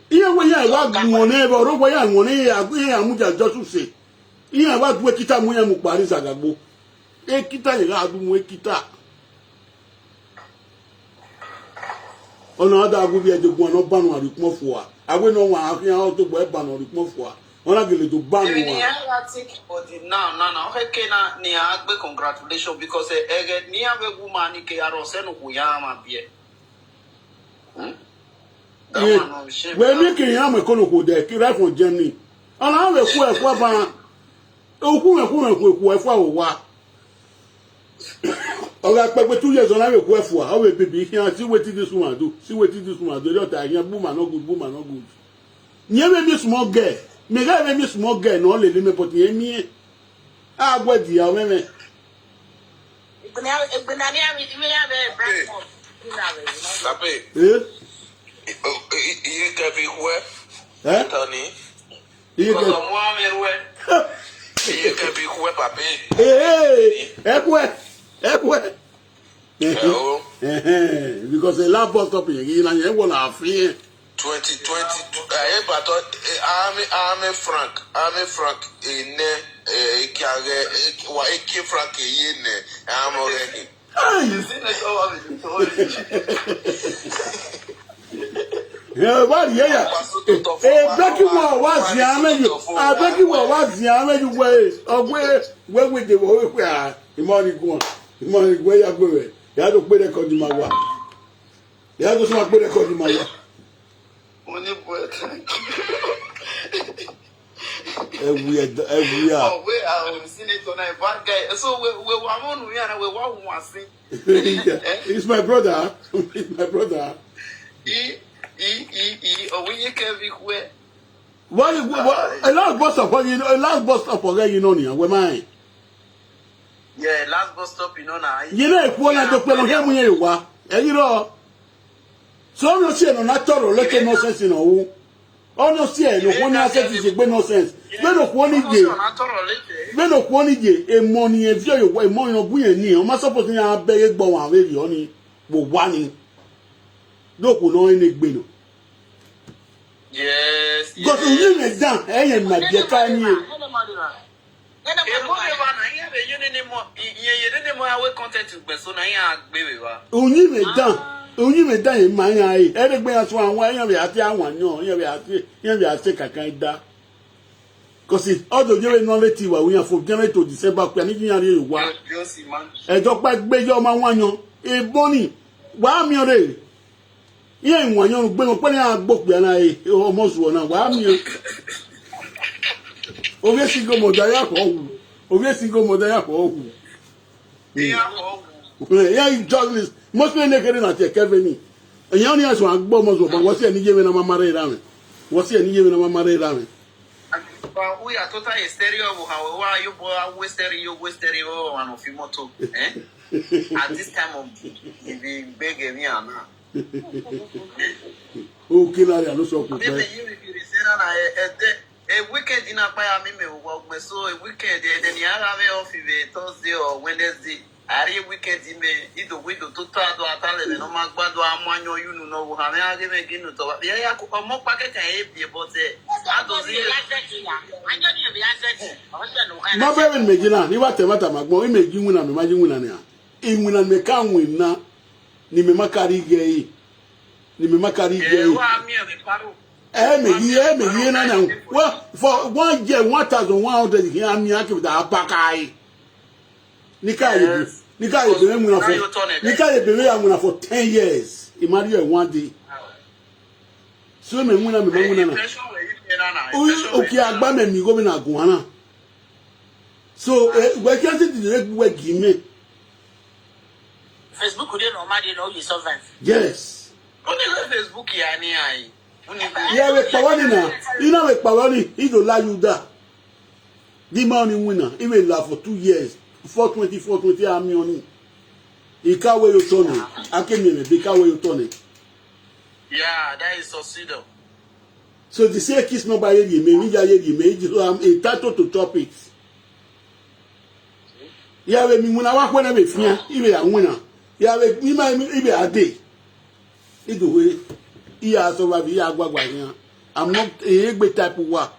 Iye we ya wa gbon e bo ro we ya won ni amuja josu se. Iye wa du ekita mu ya mu pari sagagbo. Ekita ye ga du mu ekita. Ona da gu bi ejegun ona banu ari pon fo wa. Awe no wa afian o to gbo e banu ari pon fo wa. ona gele to ban Even one. the erratic body now. Okay, na ni agbe congratulations because ni ave woman ni ke aro se no kuyama bie. We make yam e kono ko de ki right from Germany. Ona we ku e kwa ba. Oku e fwa wa. Oga pegbe 2 years ona we ku e fwa. O we baby here see wetin this woman do. See wetin this woman do. Just here woman no good. Nye me small girl. Me ga me small girl no le me but ye mi. Agwadi ya we me. Igbena ni ami mi ya be black mom. Tape. Iye ke bi kwe. Tony. Iye ke mo amerwe. Iye ke bi kwe pape. Ekwe. Because the last bus stop you na yen wona afin 2020 Army Frank ene ekiage wa eki Frank yene amore what yeah. Becky was yameju. Becky was yameju we ogwe de wo we ah. Imoni go ya gbe. Ya do pe record ma wa. Ya do so ma pe record ma wa. Oni boy. Every Oh, we are senator na bad guy. So we want we are we want sing. It's my brother. It's my brother. Oh, we can be where. What a last bus stop you know ni we mine. Yeah, last bus stop you know na. You know if one do pe no he mu ye wa. You know. So no see no natural let no sense no wo. No see no one access is gbe no sense. Gbe no ko ni je. Gbe no ko ni je e money e fi yo e money no gun ni. O ma suppose ni a be ye gbo wan we ri o ni bo wa ni. Do ko no ni gbe no. Yes. Because you me down e na je ka ni. Onyi me dan ma yan yi e de gbe aso awon yan be ati awon yan be ati kankan da cause odo je we no leti wa we yan for January to December pe ni yan re wa ejo pa gbe yo ma wan yan e boni wa mi ore yen wan yan gbe mo pe ni agbo pe na e omo su na wa mi oge singo modaya ko hu yeah, you journalist. Most men nekere na te keveni. Eyan ni aso agbo mo so but wo se ni je me na mama re ra me. Wo se ni je me na mama re ra me. But we are total stereo how why you boy we stereo and of moto at this time of the beg me ana. O kila ya lo so ko pe. Maybe you say na a weekend in a buy me work me so a weekend then you have off Thursday or Wednesday. Ari weekend ime ido wido to do atale no magbado amanyo yunu no ha me age me ginu to ya ko mo pakete e bi but adozi Ma be me gina ni wa te mata magbo me gi nwuna me magi nwuna ne a e nwuna me ka nwina ni me makari ge yi ni me makari ge yi wa mi e paro me gi na na wa for 1 year 1100 here am ya ke da apakai Nika ye bere amuna for 10 years. He marry her one day. So me muna na. Okay, agba me mi go be na gun So we can see the direct work give Facebook dey no ma dey no you survive. Yes. Only Facebook ya ni ai. Yeah, we pawani na. You know we pawani, he do la you da. The man winner, he will laugh for 2 years. 420 army on ikawe yo tone akemi be ikawe yo tone. Yeah, that is succeeded. So the say kiss no buy ye me ya ye me entitled to chop it. Ya we mi muna wa kwa na be fia ibe ya nwuna ya we mi ma ibe ade ido we iya so wa bi ya gwagwa yan I'm not a egbe type wa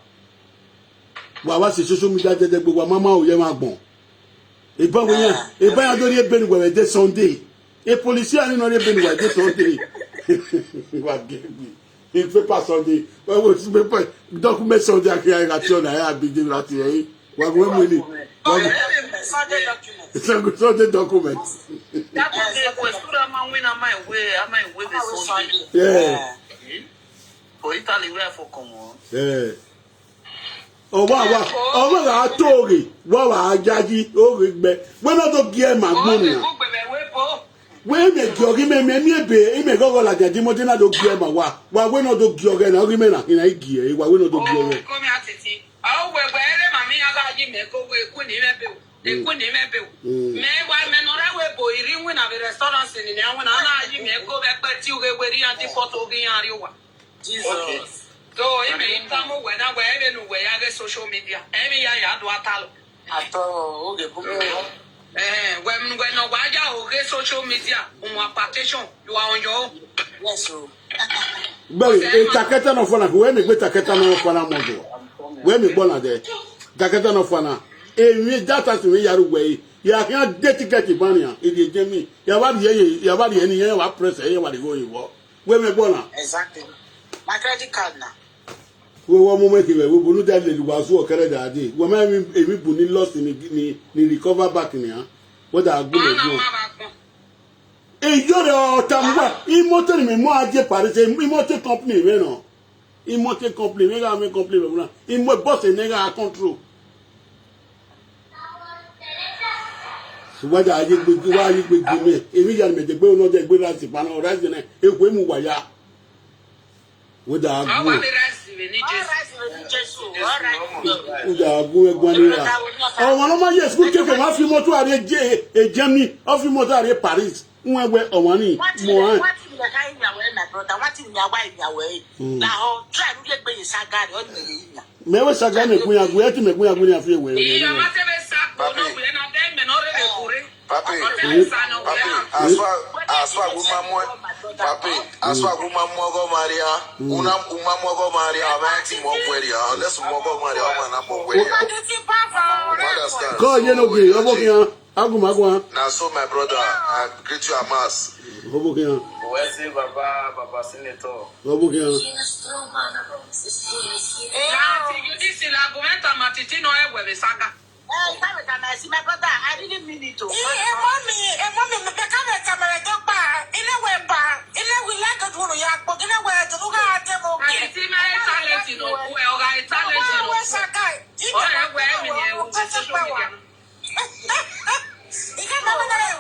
se social media de gbogbo mama o ye ma gbon e ba wo yan e ba ya do ni ebe ni we de Sunday e police ani no ni ebe ni we de Sunday wa gbe in paper Sunday. Well, was paper document Sunday accusation I have been given to you. What we Sunday document. it's a good Sunday document. That was the question. Am I way the Sunday? Yeah. For Italy, where for come on? Yeah. Oh, wow, I told you. Wow, Jaji, oh, when I don't get my money. When me giogi me be, me go la Jaji mo na do gie ma wa. Wa we no do giogi na ogi me na ina gie, wa we no do giogi. Come here, Atiti. Oh, we mami aga ji me go we ku ni me be. E ku ni me be. Me wa me no ra we bo iri wi na be restaurant ni na wa na ji me go be pe ti o we ri anti photo gi yan ri wa. Jesus. So, ime intamu we na we ebe no we ya social media. Emi ya do atalo. Ato, oge buku. When no waja oge social media, partition, you are on your own. Yes, so. But taketa no fana, we me taketa no fana modo. We me bona de. Taketa no fana. Mi data si me yaru we. Ya kan date get bania. E dey jemi. Ya wa ye ni yan wa press e wa dey go yiwo. We me bona. Exactly. My credit card now. We wa mo make we bonu da le wa so okere da ade. We ma emi bu ni lost ni recover back ni ha. What are good go. E yo de otamwa. I motor me mo aje Paris, I motor company we no. I motor company we ga me company we na. I mo boss e ga control. So what are you with me? Emi ya me de gbe no de gbe rasi pa na rasi na e ku emu wa ya. What are you? Ọmọ ọmọ yẹ sukuu kékeré wọn fi mọ́tò àrẹ jẹ Germany wọn fi mọ́tò àrẹ Paris wọn wẹ ọmọ ní mọ ẹ. Mẹwẹ saga ní ekun yagun ẹ ti mẹkun yagun ní àfihàn wẹ. Aswa guma mogo Maria, una mogo Maria, avati mo Maria, unless mogo Maria, mana mo Maria. Understand? Go, you know, be obokiyan, agumagwa. Now, so my brother, I greet you a mass. Obokiyan. Where's Baba Senator? Obokiyan. You did see la gumenta matiti no e we saga. My brother, I didn't mean it to. Mommy, the camera don't buy. In a way, we like a woman, but in a way, the look at them. I see my talent, you know, well, I talent. Where's that guy? He can't remember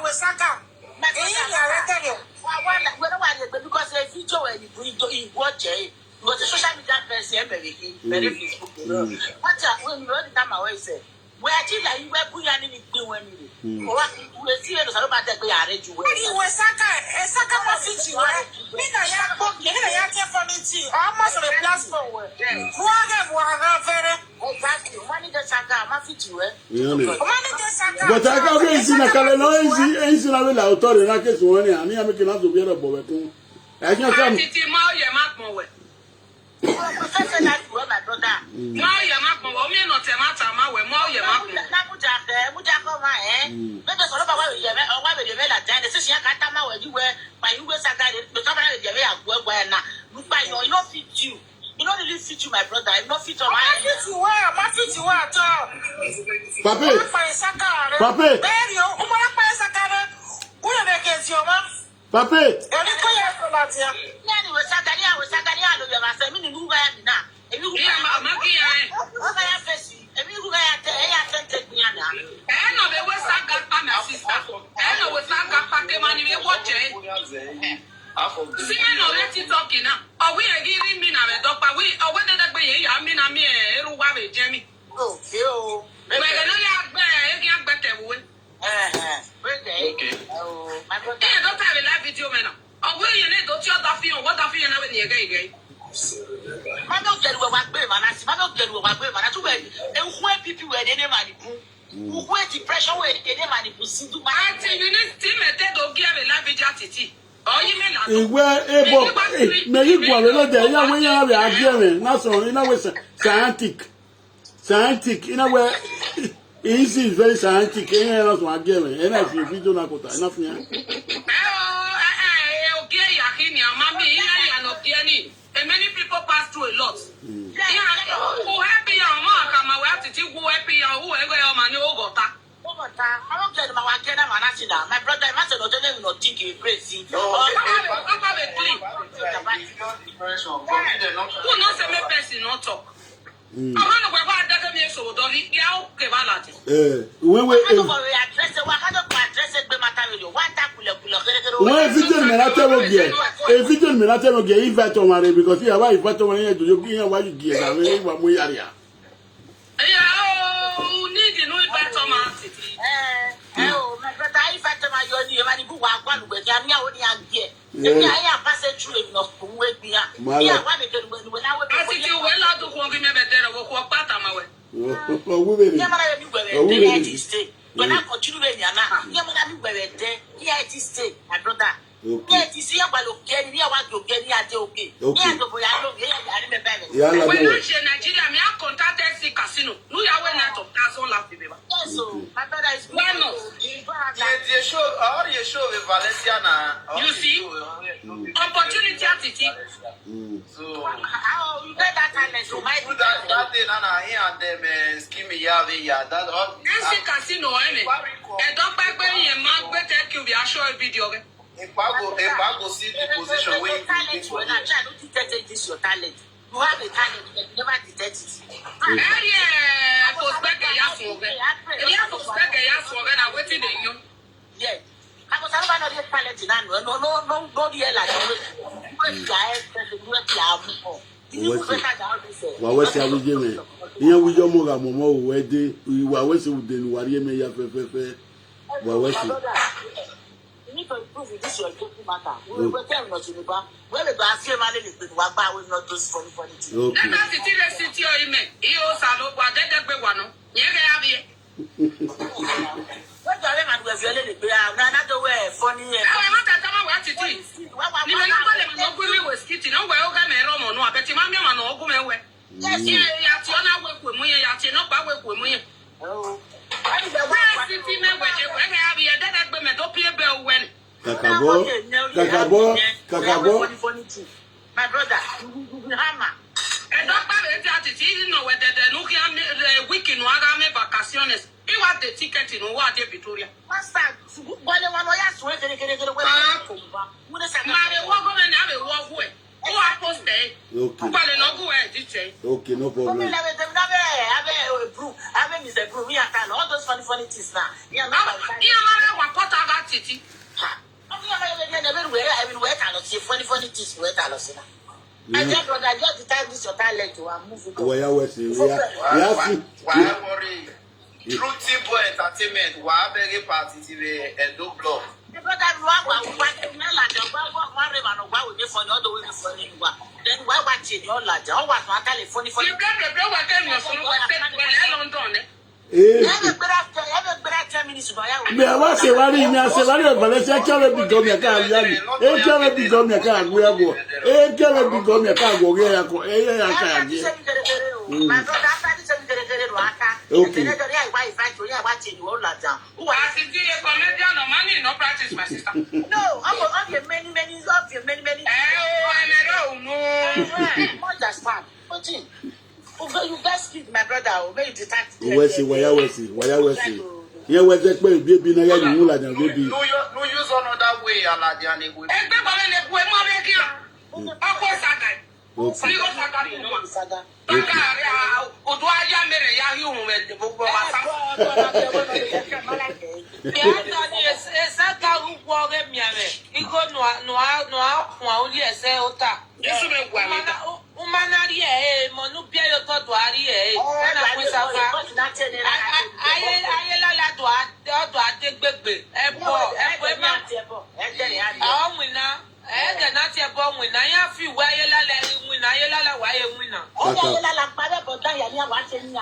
where's that guy. Because a video when you watch it, because the social media person, very Facebook. What's up when you wrote the time away, say, where did you wear Puyan in the when you were seeing the Salama that we are ready to wear? You were Saka, a Saka Mafiti, almost on a platform. Exactly, money the Saka Mafiti, But I can't get in a calendar, ain't in a will authority, like this one, and I'm making us to be a boy. I can't come. Professor, that's where my brother. No, you're not going to not a matter, my way, more you're not going Mujaka, let us all about where you are, why you made a time. The session I can't where you were, by you were Saka, the camera, you have work where now. Look by you, not fit you. You don't really fit you, my brother. I'm not fit on my fit you at all. Pape, Pape. Depression where they manipulate. You need to give a live Atiti. May you go a there? Yeah, we are hearing. That's all. In a way, scientific. In a way, easy is very scientific. In a way, giving. And if you do not go to enough, yeah. Okay, Yakini, Mammy, and Okiani, and many pass through a lot. Who happy on Mark, I'm aware to who happy on who ever your money over. I don't tell my brother, I must not think you crazy. Who knows a person not talk? I'm not aware what doesn't mean so, don't he? When we When I continue in Yana, here it is stay, my brother. Yeah, it is here by Lokeni, near what you get here, okay. Yeah, the boy, I remember. When I say Nigeria, I contacted the casino. No, I went out of Castle Laugh. Yes, so my brother is why not? You show with Valenciana. You see, opportunity Atiti. So how you get that talent? So my that day, Nana, here and them scheme ya that all. Nancy Casino, and don't back when you man better kill the actual video. Epago see the position where you talent. When I try to detect this your talent, you have a talent, you never detect it. Yeah, prospect a yes for it. Yeah, prospect a yes for it. I'm waiting in you. Yeah. I was about to talent in Anno. No, dear, like Wa wesi awije me iyan wijo mo ga momo we de wa wesi de ni wari me ya fe wa wesi you need to improve this your matter. We will tell not to ba when the afi ma le pe wa ba we not those funny things. Okay. Let us see the city o ime iyo salo gba dedegbe wa no yen ga ya bi what do I man we viole le pe na do we funny e I want to tell what it is ni me ko le mo gbe we skiti no we o ga me ro mo no abeti ma mi ma no ogu me we yes ya ti ona we ku mu yen ya ti no pa we ku mu yen oh city me we je we ga bi dedegbe me do pie be o wen kakabo my brother hammer e do pa be ti Atiti no we dede no ki am weekend no aga me vacaciones e wa the ticket no wa de Victoria master wale wano ya so kere we mu de sa ma be wo go me na be wo go e o a post e wale no go e di che okay, no problem. me na be dem na be have Mr. Brew me at all those funny things now yeah ma wa port about Atiti everywhere can see funny things we tell us now. I just brother just the time this your talent to move it. Why worry? True Timbo Entertainment, why beg party TV and do blog. The brother what would be funny all the way funny then why watch it your lodge? How was my funny? You got the blow what time was London Have a better 10 minutes by me wa se wari Valencia kele bi go me ka yani e kele bi go me ka agbo ego e kele bi go me ka agbo ge ya ko e ya ka ya ge my brother after this okay comedian no money no practice my sister no I'm your many not just fun you guys keep my brother obey the tax wesi ye wese pe bi na ya yu la jan baby no use another way alaja ni we egbe ba le ku e mo be ki akọ saga okay o saga ni mo saga re odo aya mere ya ri ohun me gbogbo wa sa ya ta ni esa ka ugbo re mi are igo no a ori ese ota Yesu me gwa mi umanari mo nu bia yo to do ari na kwesa fa aye la do adegbegbe ebo ma awon wina ga na ti ebo wina ya fi wa aye la wina wa aye wina o ya la pa be bo dan ya ni wa se ni